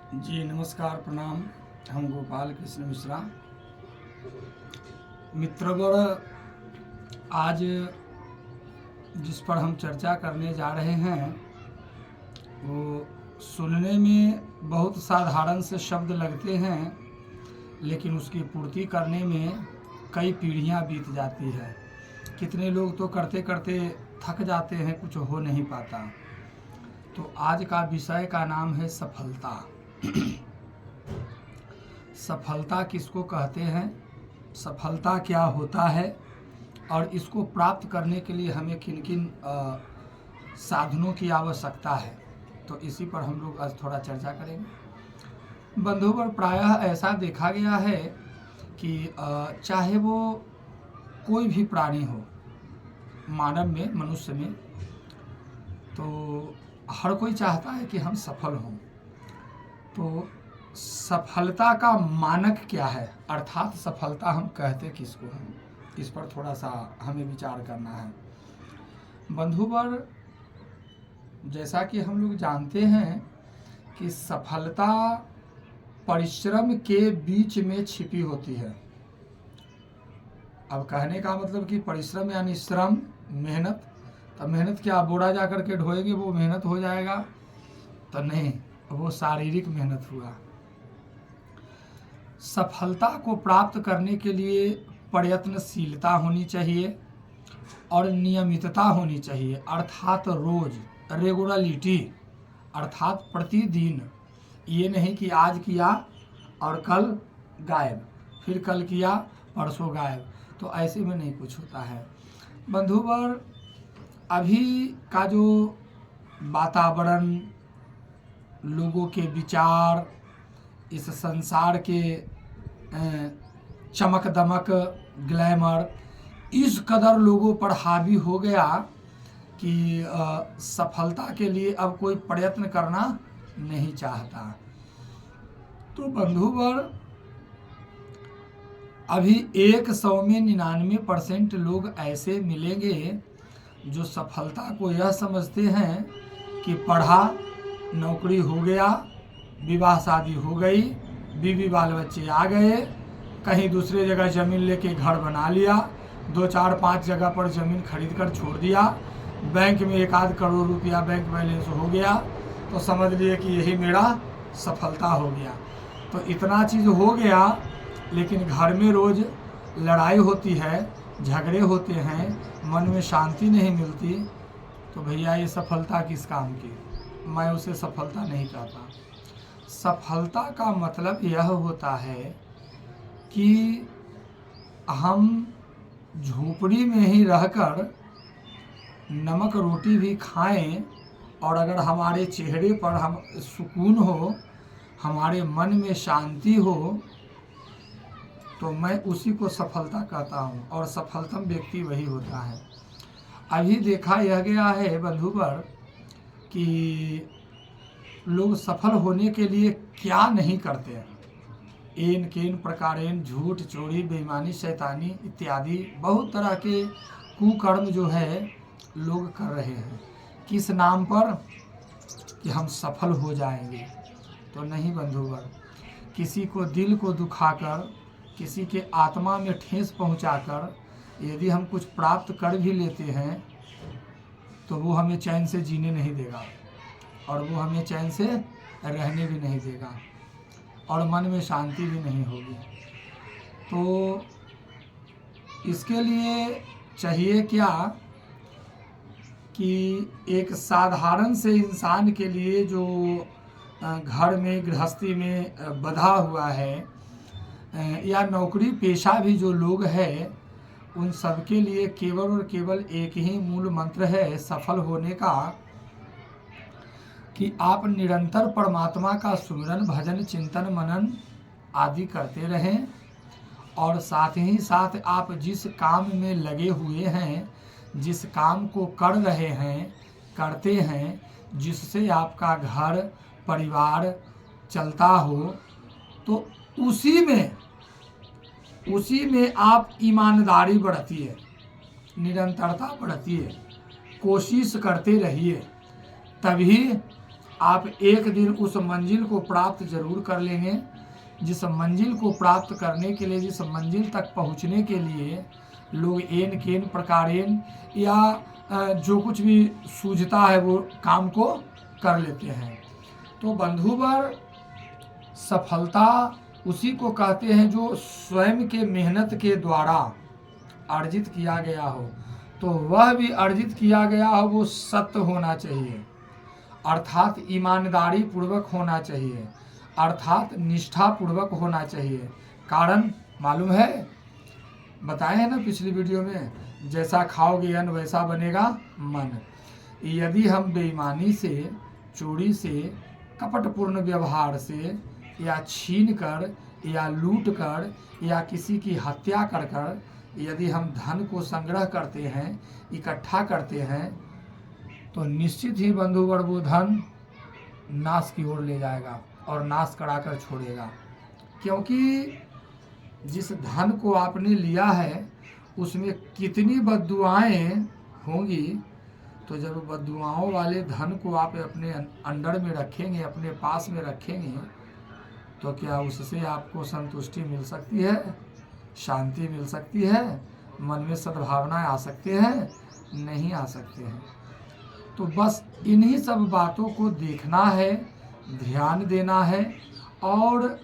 जी नमस्कार, प्रणाम। हम गोपाल कृष्ण मिश्रा। मित्रगण, आज जिस पर हम चर्चा करने जा रहे हैं वो सुनने में बहुत साधारण से शब्द लगते हैं, लेकिन उसकी पूर्ति करने में कई पीढ़ियां बीत जाती है। कितने लोग तो करते करते थक जाते हैं, कुछ हो नहीं पाता। तो आज का विषय का नाम है सफलता। सफलता किसको कहते हैं, सफलता क्या होता है और इसको प्राप्त करने के लिए हमें किन किन साधनों की आवश्यकता है, तो इसी पर हम लोग आज थोड़ा चर्चा करेंगे। बंधुगण, प्रायः ऐसा देखा गया है कि चाहे वो कोई भी प्राणी हो, मानव में, मनुष्य में, तो हर कोई चाहता है कि हम सफल हों। तो सफलता का मानक क्या है, अर्थात सफलता हम कहते किसको हैं, इस पर थोड़ा सा हमें विचार करना है। बंधुवर, जैसा कि हम लोग जानते हैं कि सफलता परिश्रम के बीच में छिपी होती है। अब कहने का मतलब कि परिश्रम यानी श्रम, मेहनत। तो मेहनत क्या बोरा जा कर के ढोएंगे वो मेहनत हो जाएगा? तो नहीं, वो शारीरिक मेहनत हुआ। सफलता को प्राप्त करने के लिए प्रयत्नशीलता होनी चाहिए और नियमितता होनी चाहिए, अर्थात रोज, रेगुलरिटी, अर्थात प्रतिदिन। ये नहीं कि आज किया और कल गायब, फिर कल किया परसों गायब, तो ऐसे में नहीं कुछ होता है। बंधुवर, अभी का जो वातावरण, लोगों के विचार, इस संसार के चमक दमक, ग्लैमर इस कदर लोगों पर हावी हो गया कि सफलता के लिए अब कोई प्रयत्न करना नहीं चाहता। तो बंधुवर, अभी 100 में 99% लोग ऐसे मिलेंगे जो सफलता को यह समझते हैं कि पढ़ा, नौकरी हो गया, विवाह शादी हो गई, बीवी बाल बच्चे आ गए, कहीं दूसरे जगह ज़मीन लेके घर बना लिया, 2 4 5 जगह पर ज़मीन खरीद कर छोड़ दिया, बैंक में 1 आध करोड़ रुपया बैंक बैलेंस हो गया, तो समझ लिए कि यही मेरा सफलता हो गया। तो इतना चीज़ हो गया, लेकिन घर में रोज़ लड़ाई होती है, झगड़े होते हैं, मन में शांति नहीं मिलती, तो भैया ये सफलता किस काम की? मैं उसे सफलता नहीं कहता। सफलता का मतलब यह होता है कि हम झोपड़ी में ही रहकर नमक रोटी भी खाएं, और अगर हमारे चेहरे पर हम सुकून हो, हमारे मन में शांति हो, तो मैं उसी को सफलता कहता हूँ। और सफलतम व्यक्ति वही होता है। अभी देखा यह गया है बंधुवर कि लोग सफल होने के लिए क्या नहीं करते हैं। एन केन प्रकारेण झूठ, चोरी, बेईमानी, शैतानी इत्यादि बहुत तरह के कुकर्म जो है लोग कर रहे हैं। किस नाम पर? कि हम सफल हो जाएंगे। तो नहीं बंधुवर, किसी को दिल को दुखाकर, किसी के आत्मा में ठेस पहुंचाकर यदि हम कुछ प्राप्त कर भी लेते हैं, तो वो हमें चैन से जीने नहीं देगा, और वो हमें चैन से रहने भी नहीं देगा, और मन में शांति भी नहीं होगी। तो इसके लिए चाहिए क्या कि एक साधारण से इंसान के लिए जो घर में, गृहस्थी में बंधा हुआ है, या नौकरी पेशा भी जो लोग हैं, उन सब के लिए केवल और केवल एक ही मूल मंत्र है सफल होने का, कि आप निरंतर परमात्मा का सुमिरन, भजन, चिंतन, मनन आदि करते रहें, और साथ ही साथ आप जिस काम में लगे हुए हैं, जिस काम को कर रहे हैं, करते हैं, जिससे आपका घर परिवार चलता हो, तो उसी में आप ईमानदारी बरतिए, निरंतरता बरतिए, कोशिश करते रहिए, तभी आप एक दिन उस मंजिल को प्राप्त जरूर कर लेंगे। जिस मंजिल को प्राप्त करने के लिए, जिस मंजिल तक पहुंचने के लिए लोग एन केन प्रकारेण या जो कुछ भी सूझता है वो काम को कर लेते हैं। तो बंधुवर, सफलता उसी को कहते हैं जो स्वयं के मेहनत के द्वारा अर्जित किया गया हो। तो वह भी अर्जित किया गया हो वो सत्य होना चाहिए, अर्थात ईमानदारी पूर्वक होना चाहिए, अर्थात निष्ठा पूर्वक होना चाहिए। कारण मालूम है, बताए हैं ना पिछली वीडियो में, जैसा खाओगे अन्न वैसा बनेगा मन। यदि हम बेईमानी से, चोरी से, कपटपूर्ण व्यवहार से, या छीन कर, या लूट कर, या किसी की हत्या कर कर यदि हम धन को संग्रह करते हैं, इकट्ठा करते हैं, तो निश्चित ही बंधुवर वो धन नाश की ओर ले जाएगा और नाश कराकर छोड़ेगा। क्योंकि जिस धन को आपने लिया है उसमें कितनी बद्दुआएं होंगी, तो जब बद्दुआओं वाले धन को आप अपने अंडर में रखेंगे, अपने पास में रखेंगे, तो क्या उससे आपको संतुष्टि मिल सकती है, शांति मिल सकती है, मन में सद्भावनाएं आ सकते हैं? नहीं आ सकते हैं। तो बस इन्हीं सब बातों को देखना है, ध्यान देना है। और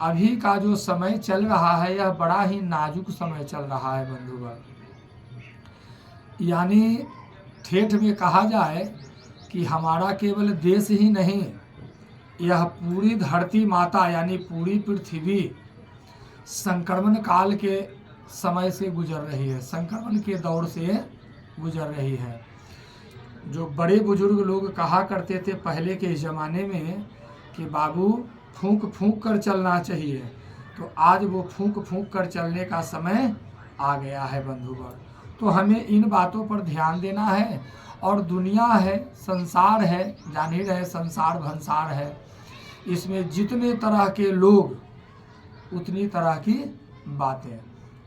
अभी का जो समय चल रहा है यह बड़ा ही नाजुक समय चल रहा है बंधुगण। यानी ठेठ में कहा जाए कि हमारा केवल देश ही नहीं, यह पूरी धरती माता यानी पूरी पृथ्वी संक्रमण काल के समय से गुजर रही है, संक्रमण के दौर से गुजर रही है। जो बड़े बुजुर्ग लोग कहा करते थे पहले के ज़माने में कि बाबू फूंक फूंक कर चलना चाहिए, तो आज वो फूंक फूंक कर चलने का समय आ गया है बंधुगण। तो हमें इन बातों पर ध्यान देना है। और दुनिया है, संसार है, जान ही रहे संसार भंसार है, इसमें जितने तरह के लोग उतनी तरह की बातें।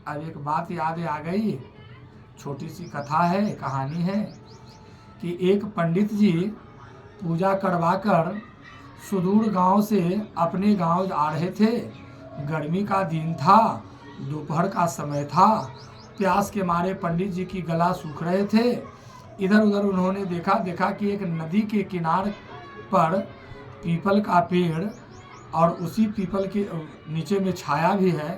अब एक बात याद आ गई, छोटी सी कथा है, कहानी है कि एक पंडित जी पूजा करवाकर सुदूर गांव से अपने गांव आ रहे थे। गर्मी का दिन था, दोपहर का समय था, प्यास के मारे पंडित जी की गला सूख रहे थे। इधर उधर उन्होंने देखा कि एक नदी के किनार पर पीपल का पेड़ और उसी पीपल के नीचे में छाया भी है।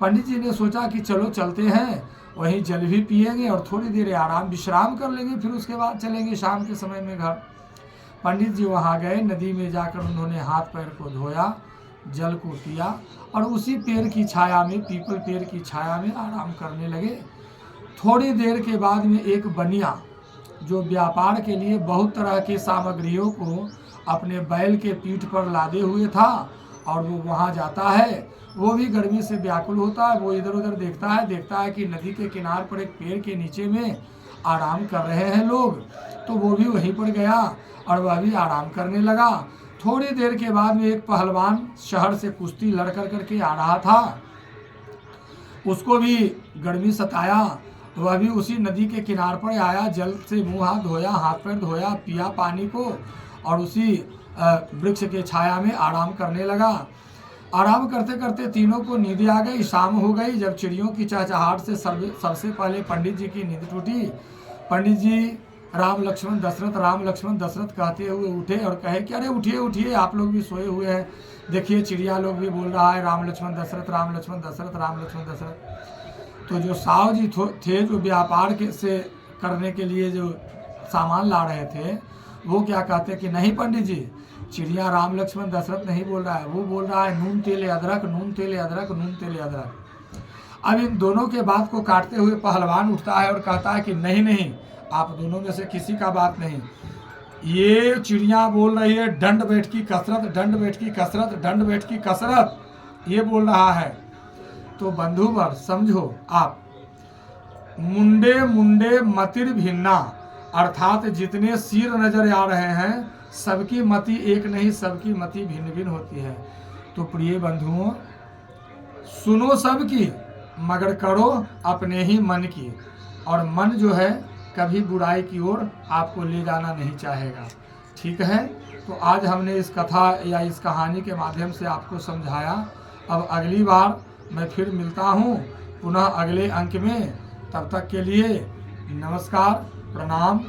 पंडित जी ने सोचा कि चलो चलते हैं, वहीं जल भी पिएंगे और थोड़ी देर आराम विश्राम कर लेंगे, फिर उसके बाद चलेंगे शाम के समय में घर। पंडित जी वहाँ गए, नदी में जाकर उन्होंने हाथ पैर को धोया, जल को पिया और उसी पेड़ की छाया में, पीपल पेड़ की छाया में आराम करने लगे। थोड़ी देर के बाद में एक बनिया जो व्यापार के लिए बहुत तरह की सामग्रियों को अपने बैल के पीठ पर लादे हुए था और वो वहाँ जाता है, वो भी गर्मी से व्याकुल होता है। वो इधर उधर देखता है कि नदी के किनार पर एक पेड़ के नीचे में आराम कर रहे हैं लोग, तो वो भी वहीं पर गया और वह भी आराम करने लगा। थोड़ी देर के बाद में एक पहलवान शहर से कुश्ती लड़ करके आ रहा था, उसको भी गर्मी सताया, वह भी उसी नदी के किनार पर आया, जल से मुँह हाथ धोया, हाथ पैर धोया, पिया पानी को और उसी वृक्ष के छाया में आराम करने लगा। आराम करते करते तीनों को नींद आ गई, शाम हो गई। जब चिड़ियों की चहचहाहट से सबसे पहले पंडित जी की नींद टूटी। पंडित जी राम लक्ष्मण दशरथ कहते हुए उठे और कहे कि अरे उठिए उठिए, आप लोग भी सोए हुए हैं, देखिए चिड़िया लोग भी बोल रहा है राम लक्ष्मण दशरथ, राम लक्ष्मण दशरथ, राम लक्ष्मण दशरथ। तो जो साहु जी थे, जो व्यापार से करने के लिए जो सामान ला रहे थे, वो क्या कहते कि नहीं पंडित जी, चिड़िया राम लक्ष्मण दशरथ नहीं बोल रहा है, वो बोल रहा है नून तेले अदरक, नून तेले अदरक, नून तेले अदरक। अब इन दोनों के बात को काटते हुए पहलवान उठता है और कहता है कि नहीं नहीं, आप दोनों में से किसी का बात नहीं, ये चिड़िया बोल रही है दंड बैठ की कसरत, दंड बैठ की कसरत, दंड बैठ की कसरत, ये बोल रहा है। तो बंधुवर समझो आप, मुंडे मुंडे मतिर भिन्ना, अर्थात जितने सिर नजर आ रहे हैं सबकी मति एक नहीं, सबकी मति भिन्न भिन्न होती है। तो प्रिय बंधुओं, सुनो सबकी मगर करो अपने ही मन की, और मन जो है कभी बुराई की ओर आपको ले जाना नहीं चाहेगा। ठीक है, तो आज हमने इस कथा या इस कहानी के माध्यम से आपको समझाया। अब अगली बार मैं फिर मिलता हूँ पुनः अगले अंक में। तब तक के लिए नमस्कार, प्रणाम,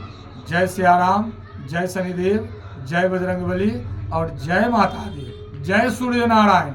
जय सिया राम, जय शनिदेव, जय बजरंगबली और जय माता दी, जय सूर्य नारायण।